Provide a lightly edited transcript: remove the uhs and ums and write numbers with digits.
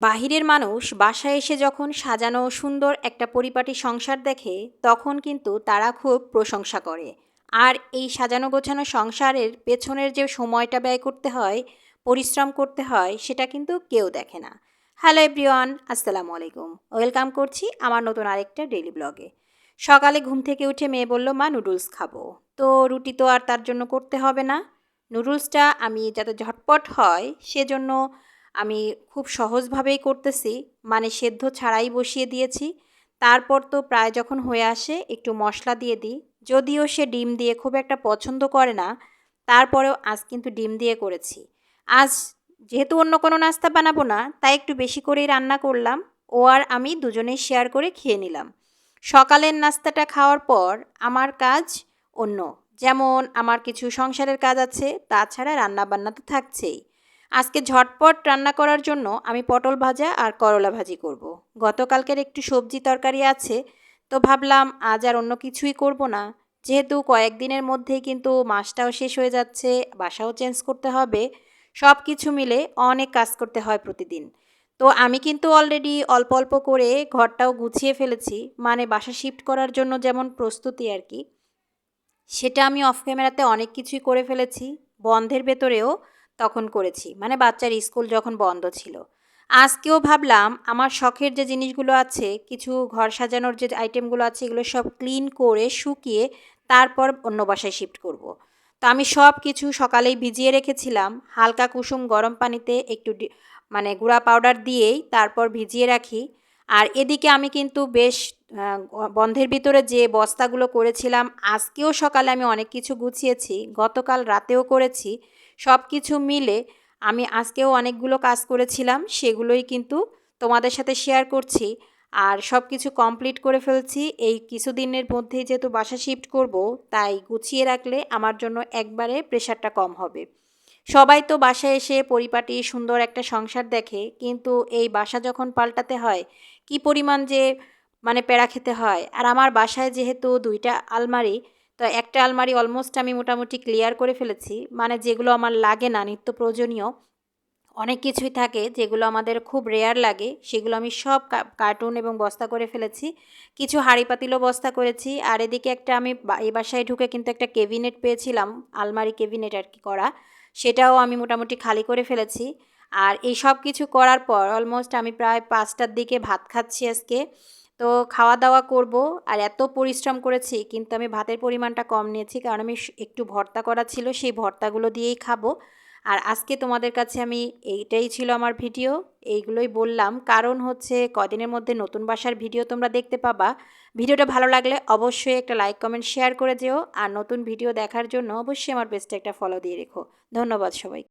বাহিরের মানুষ বাসায় এসে যখন সাজানো সুন্দর একটা পরিপাটি সংসার দেখে তখন কিন্তু তারা খুব প্রশংসা করে। আর এই সাজানো গোছানো সংসারের পেছনের যে সময়টা ব্যয় করতে হয়, পরিশ্রম করতে হয়, সেটা কিন্তু কেউ দেখে না। হ্যালো এভরিওয়ান, আসসালামু আলাইকুম। ওয়েলকাম করছি আমার নতুন আরেকটা ডেইলি ব্লগে। সকালে ঘুম থেকে উঠে মেয়ে বলল, মা নুডলস খাবো। তো রুটি তো আর তার জন্য করতে হবে না। নুডলসটা আমি যাতে ঝটপট হয় সেজন্য আমি খুব সহজভাবেই করতেছি, মানে সেদ্ধ ছাড়াই বসিয়ে দিয়েছি। তারপর তো প্রায় যখন হয়ে আসে একটু মশলা দিয়ে দিই। যদিও সে ডিম দিয়ে খুব একটা পছন্দ করে না, তারপরেও আজ কিন্তু ডিম দিয়ে করেছি। আজ যেহেতু অন্য কোনো নাস্তা বানাবো না, তাই একটু বেশি করেই রান্না করলাম। ও আর আমি দুজনেই শেয়ার করে খেয়ে নিলাম। সকালের নাস্তাটা খাওয়ার পর আমার কাজ অন্য, যেমন আমার কিছু সংসারের কাজ আছে, তাছাড়া রান্নাবান্না তো থাকছেই। আজকে ঝটপট রান্না করার জন্য আমি পটল ভাজা আর করলা ভাজি করব। গতকালকের একটু সবজি তরকারি আছে, তো ভাবলাম আজ আর অন্য কিছুই করব না। যেহেতু কয়েকদিনের মধ্যেই কিন্তু মাসটাও শেষ হয়ে যাচ্ছে, বাসাও চেঞ্জ করতে হবে, সব কিছু মিলে অনেক কাজ করতে হয় প্রতিদিন। তো আমি কিন্তু অলরেডি অল্প অল্প করে ঘরটাও গুছিয়ে ফেলেছি, মানে বাসা শিফট করার জন্য যেমন প্রস্তুতি আর কি, সেটা আমি অফ ক্যামেরাতে অনেক কিছুই করে ফেলেছি। বন্ধের ভেতরেও তখন করেছি, মানে বাচ্চার স্কুল যখন বন্ধ ছিল। আজকেও ভাবলাম আমার শখের যে জিনিসগুলো আছে, কিছু ঘর সাজানোর যে আইটেমগুলো আছে, এগুলো সব ক্লিন করে শুকিয়ে তারপর অন্য বাসায় শিফট করব। তো আমি সব কিছু সকালেই ভিজিয়ে রেখেছিলাম হালকা কুসুম গরম পানিতে, একটু মানে গুঁড়া পাউডার দিয়েই তারপর ভিজিয়ে রাখি। আর এদিকে আমি কিন্তু বেশ বন্ধের ভিতরে যে বস্তাগুলো করেছিলাম, আজকেও সকালে আমি অনেক কিছু গুছিয়েছি, গতকাল রাতেও করেছি। সব কিছু মিলে আমি আজকেও অনেকগুলো কাজ করেছিলাম, সেগুলোই কিন্তু তোমাদের সাথে শেয়ার করছি। আর সব কিছু কমপ্লিট করে ফেলছি এই কিছুদিনের মধ্যেই, যেহেতু বাসা শিফট করব, তাই গুছিয়ে রাখলে আমার জন্য একবারে প্রেশারটা কম হবে। সবাই তো বাসায় এসে পরিপাটি সুন্দর একটা সংসার দেখে, কিন্তু এই বাসা যখন পাল্টাতে হয় কি পরিমাণ যে মানে পেড়া খেতে হয়। আর আমার বাসায় যেহেতু দুইটা আলমারি, তো একটা আলমারি অলমোস্ট আমি মোটামুটি ক্লিয়ার করে ফেলেছি, মানে যেগুলো আমার লাগে না নিত্য প্রয়োজনীয় অনেক কিছুই থাকে, যেগুলো আমাদের খুব রেয়ার লাগে, সেগুলো আমি সব কার্টুন এবং বস্তা করে ফেলেছি। কিছু হাঁড়ি পাতিলও বস্তা করেছি। আর এদিকে একটা আমি এই বাসায় ঢুকে কিন্তু একটা কেবিনেট পেয়েছিলাম, আলমারি কেবিনেট আর কি করা, সেটাও আমি মোটামুটি খালি করে ফেলেছি। আর এই সব কিছু করার পর অলমোস্ট আমি প্রায় 5টার দিকে ভাত খাচ্ছি আজকে। তো খাওয়া দাওয়া করব। আর এত পরিশ্রম করেছি, কিন্তু আমি ভাতের পরিমাণটা কম নিয়েছি, কারণ আমি একটু ভর্তা করা ছিল, সেই ভর্তাগুলো দিয়েই খাবো। আর আজকে তোমাদের কাছে আমি এইটাই ছিল আমার ভিডিও, এইগুলোই বললাম, কারণ হচ্ছে কদিনের মধ্যে নতুন বাসার ভিডিও তোমরা দেখতে পাবা। ভিডিওটা ভালো লাগলে অবশ্যই একটা লাইক কমেন্ট শেয়ার করে যেও, আর নতুন ভিডিও দেখার জন্য অবশ্যই আমার পেজটা একটা ফলো দিয়ে রেখো। ধন্যবাদ সবাই।